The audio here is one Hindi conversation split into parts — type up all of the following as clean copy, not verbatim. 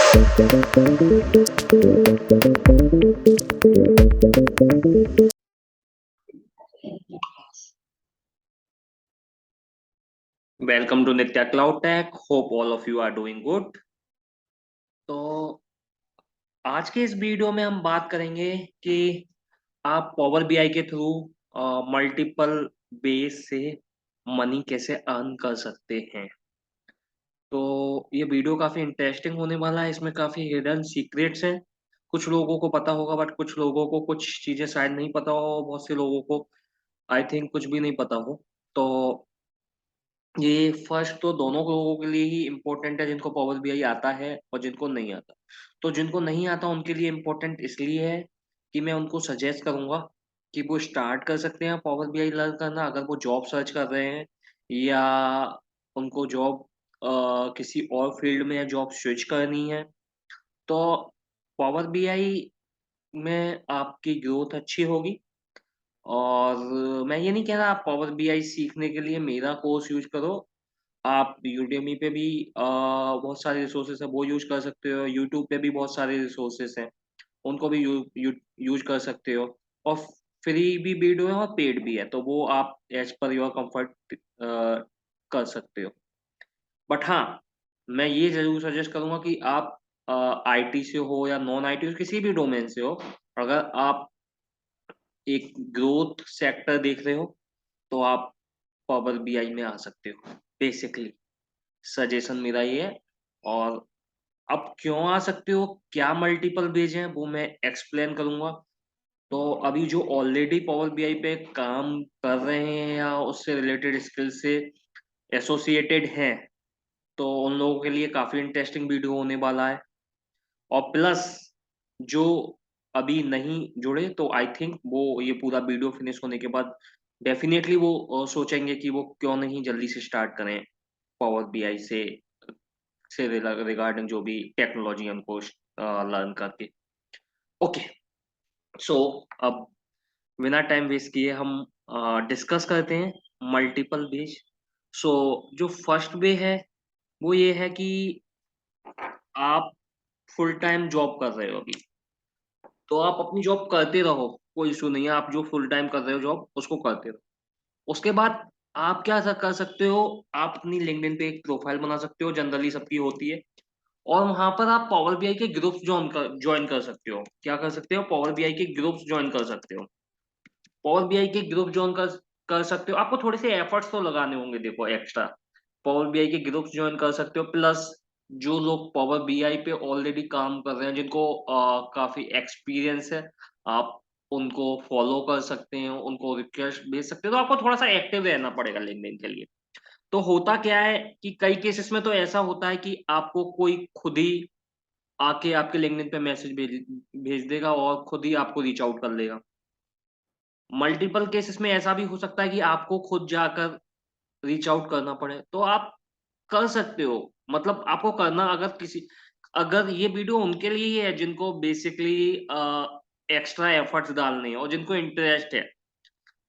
Welcome to Nitya Cloud Tech. Hope all of you are doing good. तो आज के इस वीडियो में हम बात करेंगे कि आप पावर बीआई के थ्रू मल्टीपल बेस से मनी कैसे अर्न कर सकते हैं। तो ये वीडियो काफी इंटरेस्टिंग होने वाला है। इसमें काफी हिडन सीक्रेट्स हैं। कुछ लोगों को पता होगा बट कुछ लोगों को कुछ चीजें शायद नहीं पता हो। बहुत से लोगों को आई थिंक कुछ भी नहीं पता हो। तो ये फर्स्ट तो दोनों लोगों के लिए ही इम्पोर्टेंट है, जिनको पावर बीआई आता है और जिनको नहीं आता। तो जिनको नहीं आता उनके लिए इम्पोर्टेंट इसलिए है कि मैं उनको सजेस्ट करूंगा कि वो स्टार्ट कर सकते हैं पावर बीआई लर्न करना, अगर वो जॉब सर्च कर रहे हैं या उनको जॉब किसी और फील्ड में या जॉब स्विच करनी है। तो पावर बीआई में आपकी ग्रोथ अच्छी होगी। और मैं ये नहीं कह रहा आप पावर बीआई सीखने के लिए मेरा कोर्स यूज करो। आप यूडेमी पे भी बहुत सारे रिसोर्सेस है, वो यूज कर सकते हो। यूट्यूब पे भी बहुत सारे रिसोर्सेस हैं, उनको भी यूज कर सकते हो। और फ्री भी वीडियो है और पेड भी है, तो वो आप एज पर योर कंफर्ट कर सकते हो। बट हाँ, मैं ये जरूर सजेस्ट करूंगा कि आप आईटी से हो या नॉन आईटी किसी भी डोमेन से हो, अगर आप एक ग्रोथ सेक्टर देख रहे हो तो आप पावर बीआई में आ सकते हो। बेसिकली सजेशन मेरा ये है। और अब क्यों आ सकते हो, क्या मल्टीपल बेज हैं, वो मैं एक्सप्लेन करूंगा। तो अभी जो ऑलरेडी पावर बीआई पे काम कर रहे हैं या उससे रिलेटेड स्किल से एसोसिएटेड हैं, तो उन लोगों के लिए काफी इंटरेस्टिंग वीडियो होने वाला है। और प्लस जो अभी नहीं जुड़े, तो आई थिंक वो ये पूरा वीडियो फिनिश होने के बाद डेफिनेटली वो सोचेंगे कि वो क्यों नहीं जल्दी से स्टार्ट करें पावर बीआई से रिगार्डिंग जो भी टेक्नोलॉजी है उनको लर्न करके। ओके, सो अब बिना टाइम वेस्ट किए हम डिस्कस करते हैं मल्टीपल बेज। सो जो फर्स्ट वे है वो ये है कि आप फुल टाइम जॉब कर रहे हो अभी, तो आप अपनी जॉब करते रहो, कोई इशू नहीं है। आप जो फुल टाइम कर रहे हो जॉब उसको करते रहो। उसके बाद आप क्या कर सकते हो, आप अपनी लिंक्डइन पे एक प्रोफाइल बना सकते हो, जनरली सबकी होती है। और वहां पर आप पावर बीआई के ग्रुप्स ज्वाइन कर सकते हो। क्या कर सकते हो, पावर बीआई के ग्रुप्स ज्वाइन कर सकते हो। पावर बीआई के ग्रुप ज्वाइन कर सकते हो। आपको थोड़े से एफर्ट्स तो लगाने होंगे, देखो एक्स्ट्रा। पावर बीआई के ग्रुप्स ज्वाइन कर सकते हो। प्लस जो लोग पावर बीआई पे ऑलरेडी काम कर रहे हैं, जिनको काफी एक्सपीरियंस है, आप उनको फॉलो कर सकते हैं, उनको रिक्वेस्ट भेज सकते हो। तो आपको थोड़ा सा एक्टिव रहना पड़ेगा लिंक्डइन के लिए। तो होता क्या है कि कई केसेस में तो ऐसा होता है कि आपको कोई खुद ही आके आपके लिंक्डइन पे मैसेज भेज भेज देगा और खुद ही आपको रीच आउट कर लेगा। मल्टीपल केसेस में ऐसा भी हो सकता है कि आपको खुद जाकर रीच आउट करना पड़े, तो आप कर सकते हो। मतलब आपको करना, अगर ये वीडियो उनके लिए ही है जिनको बेसिकली एक्स्ट्रा एफर्ट्स डालने हैं और जिनको इंटरेस्ट है,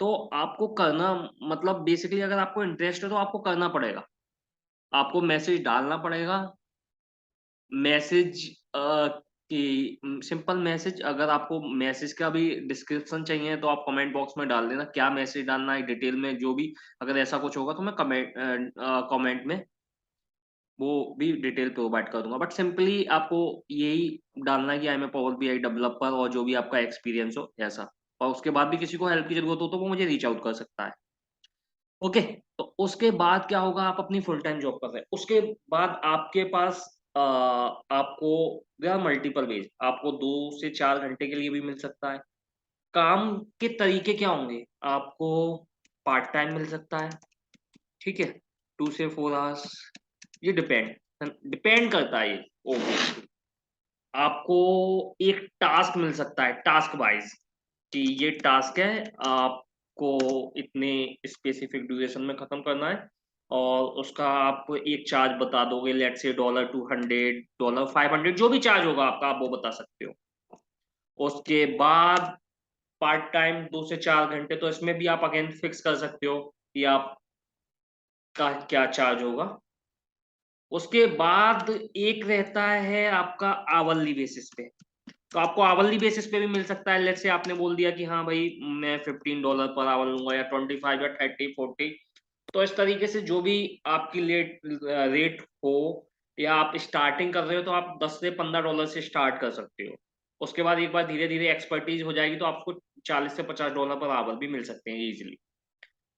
तो आपको करना, मतलब बेसिकली अगर आपको इंटरेस्ट है तो आपको करना पड़ेगा। आपको मैसेज डालना पड़ेगा। मैसेज कि सिंपल मैसेज, अगर आपको मैसेज का भी डिस्क्रिप्शन चाहिए तो आप कमेंट बॉक्स में डाल देना क्या मैसेज डालना है डिटेल में, जो भी। अगर ऐसा कुछ होगा तो मैं कमेंट में वो भी डिटेल प्रोवाइड कर दूंगा। बट सिंपली आपको यही डालना है कि I am a Power BI developer, और जो भी आपका एक्सपीरियंस हो ऐसा। और उसके बाद भी किसी को हेल्प की जरूरत हो तो वो मुझे रीच आउट कर सकता है। ओके, तो उसके बाद क्या होगा, आप अपनी फुल टाइम जॉब कर रहे हैं, उसके बाद आपके पास आपको देयर मल्टीपल वेज, आपको 2 से 4 घंटे के लिए भी मिल सकता है। काम के तरीके क्या होंगे, आपको पार्ट टाइम मिल सकता है, ठीक है, 2 से 4 आवर्स। ये डिपेंड डिपेंड करता है ये। ओके, आपको एक टास्क मिल सकता है टास्क वाइज, कि ये टास्क है, आपको इतने स्पेसिफिक ड्यूरेशन में खत्म करना है। और उसका आप एक चार्ज बता दोगे, लेट्स से $200, $500, जो भी चार्ज होगा आपका, आप वो बता सकते हो। उसके बाद पार्ट टाइम 2 से 4 घंटे, तो इसमें भी आप अगेन फिक्स कर सकते हो कि आप का क्या चार्ज होगा। उसके बाद एक रहता है आपका आवरली बेसिस पे। तो आपको आवरली बेसिस पे भी मिल सकता है। लेट्स से आपने बोल दिया कि हाँ भाई मैं $15 पर आवर लूंगा, या 25 या 30 40। तो इस तरीके से जो भी आपकी रेट हो, या आप स्टार्टिंग कर रहे हो, तो आप $10 से $15 से स्टार्ट कर सकते हो। उसके बाद एक बार धीरे धीरे एक्सपर्टीज हो जाएगी तो आपको $40 से $50 पर आवर भी मिल सकते हैं इजीली।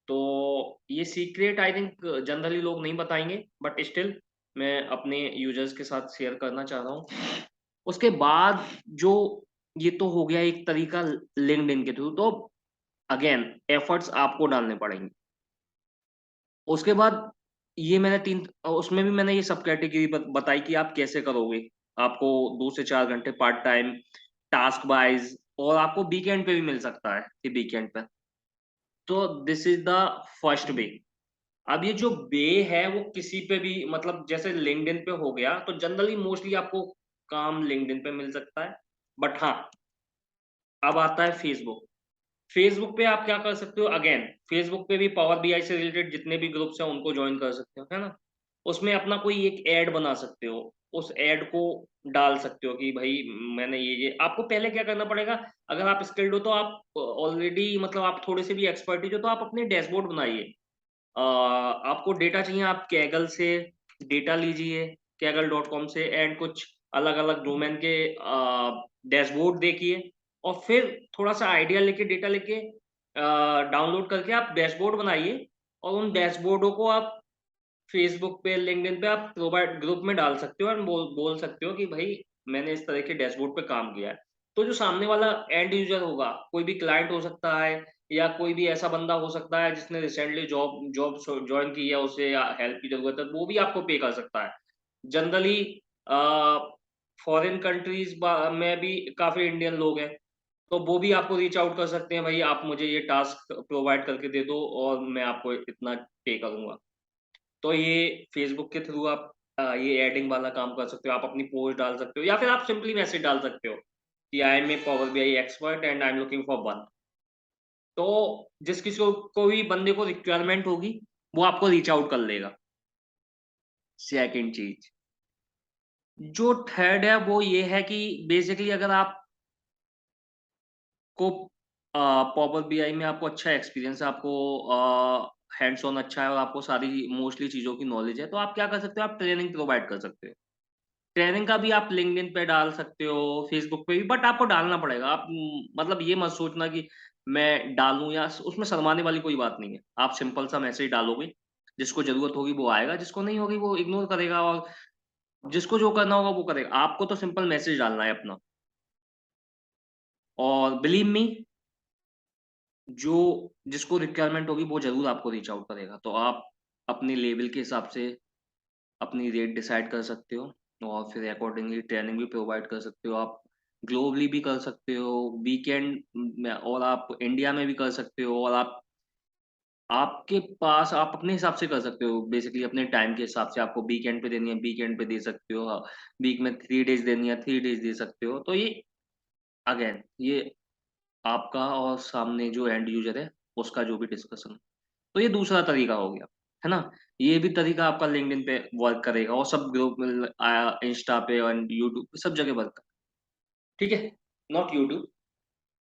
तो ये सीक्रेट आई थिंक जनरली लोग नहीं बताएंगे, बट स्टिल मैं अपने यूजर्स के साथ शेयर करना चाह रहा हूँ। उसके बाद जो, ये तो हो गया एक तरीका लिंक्डइन के थ्रू। तो अगेन एफर्ट्स आपको डालने पड़ेंगे। उसके बाद ये मैंने तीन, उसमें भी मैंने ये सब कैटेगरी बताई कि आप कैसे करोगे। आपको 2 से 4 घंटे पार्ट टाइम, टास्क वाइज, और आपको वीकेंड पे भी मिल सकता है कि वीकेंड पे। तो this is the first way. अब ये जो वे है वो किसी पे भी, मतलब जैसे लिंक्डइन पे हो गया, तो जनरली मोस्टली आपको काम लिंक्डइन पे मिल सकता है। बट हाँ, अब आता है फेसबुक। फेसबुक पे आप क्या कर सकते हो, अगेन फेसबुक पे भी पावर बीआई से रिलेटेड जितने भी ग्रुप्स हैं उनको ज्वाइन कर सकते हो, है ना। उसमें अपना कोई एक ऐड बना सकते हो, उस ऐड को डाल सकते हो कि भाई मैंने ये आपको पहले क्या करना पड़ेगा। अगर आप स्किल्ड हो तो आप ऑलरेडी, मतलब आप थोड़े से भी एक्सपर्टीज हो, तो आप अपने डैशबोर्ड बनाइए। आपको डेटा चाहिए, आप कैगल से डेटा लीजिए, कैगल.com से, एंड कुछ अलग अलग डोमेन के डैशबोर्ड देखिए, और फिर थोड़ा सा आइडिया लेके, डेटा लेके डाउनलोड करके आप डैशबोर्ड बनाइए। और उन डैशबोर्डों को आप फेसबुक पे, लिंक्डइन पे आप प्रोवाइड ग्रुप में डाल सकते हो, और बोल सकते हो कि भाई मैंने इस तरह के डैशबोर्ड पे काम किया है। तो जो सामने वाला एंड यूजर होगा, कोई भी क्लाइंट हो सकता है, या कोई भी ऐसा बंदा हो सकता है जिसने रिसेंटली जॉब जॉब ज्वाइन की है, उसे हेल्प की जरूरत है, वो भी आपको पे कर सकता है। जनरली फॉरेन कंट्रीज में भी काफी इंडियन लोग हैं, तो वो भी आपको रीच आउट कर सकते हैं, भाई आप मुझे ये टास्क प्रोवाइड करके दे दो और मैं आपको इतना पे करूंगा। तो ये फेसबुक के थ्रू आप ये एडिंग वाला काम कर सकते हो। आप अपनी पोस्ट डाल सकते हो, या फिर आप सिंपली मैसेज डाल सकते हो कि I am a Power BI expert and I am looking for one. तो जिस किसी को भी बंदे को रिक्वायरमेंट होगी, वो आपको रीच आउट कर लेगा। सेकंड चीज, जो थर्ड है वो ये है कि बेसिकली अगर आपको पावर बीआई में आपको अच्छा एक्सपीरियंस है, आपको हैंड्स ऑन अच्छा है, और आपको सारी मोस्टली चीज़ों की नॉलेज है, तो आप क्या कर सकते हो, आप ट्रेनिंग प्रोवाइड कर सकते हो। ट्रेनिंग का भी आप लिंक्डइन पे डाल सकते हो, फेसबुक पे भी, बट आपको डालना पड़ेगा। आप मतलब ये मत सोचना कि मैं डालूं, या उसमें शर्माने वाली कोई बात नहीं है। आप सिंपल सा मैसेज डालोगे, जिसको जरूरत होगी वो आएगा, जिसको नहीं होगी वो इग्नोर करेगा, और जिसको जो करना होगा वो करेगा। आपको तो सिंपल मैसेज डालना है अपना, और बिलीव मी, जो जिसको रिक्वायरमेंट होगी वो जरूर आपको रीच आउट करेगा। तो आप अपने लेवल के हिसाब से अपनी रेट डिसाइड कर सकते हो, और फिर अकॉर्डिंगली ट्रेनिंग भी प्रोवाइड कर सकते हो। आप ग्लोबली भी कर सकते हो, वीकेंड में, और आप इंडिया में भी कर सकते हो, और आप आपके पास आप अपने हिसाब से कर सकते हो। बेसिकली अपने टाइम के हिसाब से, आपको वीकेंड पे देनी है वीकेंड पे दे सकते हो, वीक में 3 डेज देनी है 3 डेज दे सकते हो। तो ये अगेन ये आपका और सामने जो एंड यूजर है उसका जो भी डिस्कशन। तो ये दूसरा तरीका हो गया, है ना। ये भी तरीका आपका लिंक्डइन पे वर्क करेगा, और सब ग्रुप में, इंस्टा पे और यूट्यूब पे सब जगह वर्क करेगा। ठीक है, नॉट यूट्यूब,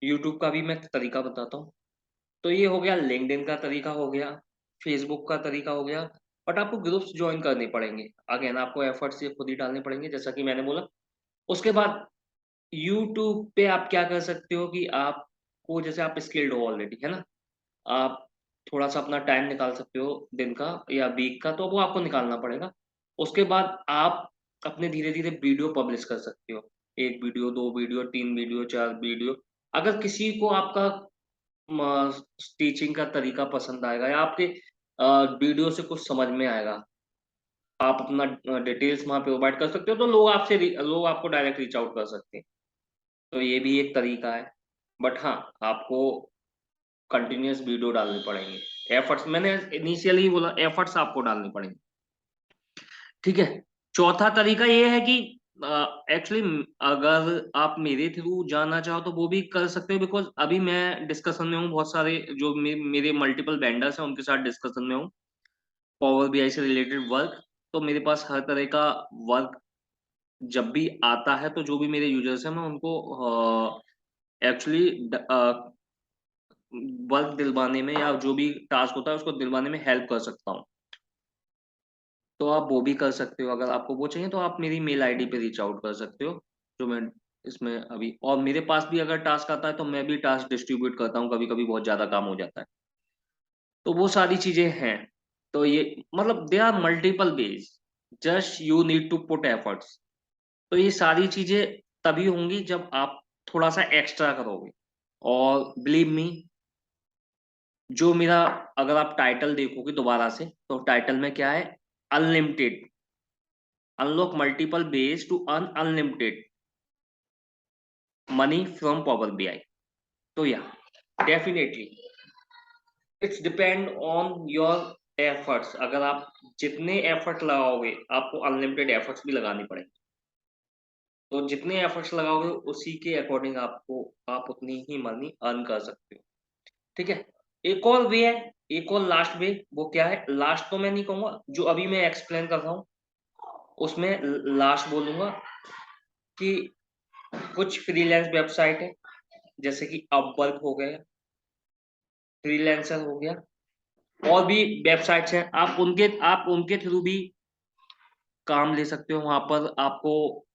यूट्यूब का भी मैं तरीका बताता हूँ। तो ये हो गया लिंक्डइन का तरीका हो गया, फेसबुक का तरीका हो गया। बट आपको ग्रुप्स ज्वाइन करने पड़ेंगे, अगेन आपको एफर्ट्स ये खुद ही डालने पड़ेंगे, जैसा कि मैंने बोला। उसके बाद यूट्यूब पे आप क्या कर सकते हो कि आपको, जैसे आप स्किल्ड हो ऑलरेडी, है ना, आप थोड़ा सा अपना टाइम निकाल सकते हो दिन का या वीक का, तो वो आपको निकालना पड़ेगा। उसके बाद आप अपने धीरे धीरे वीडियो पब्लिश कर सकते हो, 1 वीडियो, 2 वीडियो, 3 वीडियो, 4 वीडियो। अगर किसी को आपका टीचिंग का तरीका पसंद आएगा, या आपके वीडियो से कुछ समझ में आएगा, आप अपना डिटेल्स वहां पे प्रोवाइड कर सकते हो, तो लोग आपको डायरेक्ट रीच आउट कर सकते हैं। तो ये भी एक तरीका है। बट हाँ, आपको कंटिन्यूअस वीडियो डालने पड़ेंगे। एफर्ट्स मैंने इनिशियली बोला, एफर्ट्स आपको डालने पड़ेंगे। ठीक है। चौथा तरीका ये है कि एक्चुअली अगर आप मेरे थ्रू जाना चाहो तो वो भी कर सकते हो, बिकॉज अभी मैं डिस्कशन में हूँ बहुत सारे, जो मेरे मल्टीपल वेंडर्स हैं उनके साथ डिस्कशन में हूँ, पावर बीआई से रिलेटेड वर्क। तो मेरे पास हर तरह का वर्क जब भी आता है, तो जो भी मेरे यूजर्स हैं मैं उनको एक्चुअली वर्क दिलवाने में या जो भी टास्क होता है उसको दिलवाने में हेल्प कर सकता हूँ। तो आप वो भी कर सकते हो, अगर आपको वो चाहिए तो आप मेरी मेल आईडी पे रीच आउट कर सकते हो, जो मैं इसमें अभी, और मेरे पास भी अगर टास्क आता है तो मैं भी टास्क डिस्ट्रीब्यूट करता हूँ, कभी कभी बहुत ज्यादा काम हो जाता है, तो वो सारी चीजें हैं। तो ये मतलब they are multiple ways, just you need to put efforts. तो ये सारी चीजें तभी होंगी जब आप थोड़ा सा एक्स्ट्रा करोगे। और बिलीव मी, जो मेरा, अगर आप टाइटल देखोगे दोबारा से, तो टाइटल में क्या है? Unlimited, unlock multiple ways to earn unlimited money from power BI. तो या definitely it's depend on your efforts. अगर आप जितने एफर्ट लगाओगे, आपको अनलिमिटेड एफर्ट्स भी लगाने पड़ेंगे, तो जितने एफर्ट्स लगाओगे उसी के अकॉर्डिंग आपको, आप उतनी ही मनी अर्न कर सकते हो। ठीक है। एक और वे है, एक और लास्ट वे, वो क्या है? लास्ट तो मैं नहीं कहूंगा, जो अभी मैं एक्सप्लेन कर रहा हूँ उसमें लास्ट बोलूंगा कि कुछ फ्रीलांस वेबसाइट है, जैसे कि अपवर्क हो गया, फ्रीलांसर हो गया, और भी वेबसाइट्स हैं, आप उनके थ्रू भी काम ले सकते हो। वहां पर आपको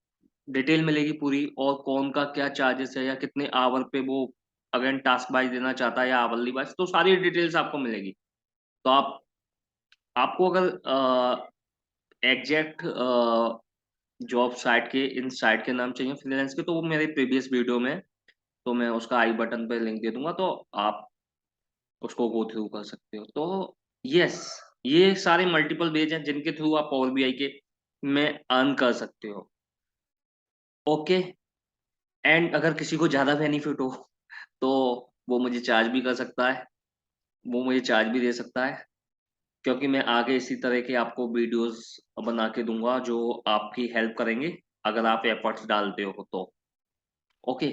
डिटेल मिलेगी पूरी, और कौन का क्या चार्जेस है, या कितने आवर पे वो अगर टास्क वाइज देना चाहता है या आवरली वाइज, तो सारी डिटेल्स आपको मिलेगी। तो आपको अगर एग्जैक्ट जॉब साइट के, इन साइट के नाम चाहिए फ्रीलांस के, तो वो मेरे प्रीवियस वीडियो में, तो मैं उसका आई बटन पे लिंक दे दूंगा, तो आप उसको गो थ्रू कर सकते हो। तो यस, ये सारे मल्टीपल वेज हैं जिनके थ्रू आप पावर बीआई के में अर्न कर सकते हो। ओके। एंड अगर किसी को ज्यादा बेनिफिट हो तो वो मुझे चार्ज भी कर सकता है, वो मुझे चार्ज भी दे सकता है, क्योंकि मैं आगे इसी तरह के आपको वीडियोस बना के दूंगा जो आपकी हेल्प करेंगे, अगर आप एफर्ट्स डालते हो तो। ओके।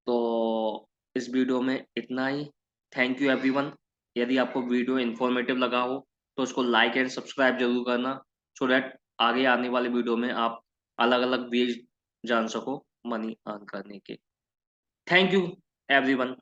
तो इस वीडियो में इतना ही। Thank you everyone. यदि आपको वीडियो इन्फॉर्मेटिव लगा हो तो उसको लाइक एंड सब्सक्राइब जरूर करना, सो दैट आगे आने वाले वीडियो में आप अलग अलग वेज जान सको मनी अर्न करने के। Thank you everyone.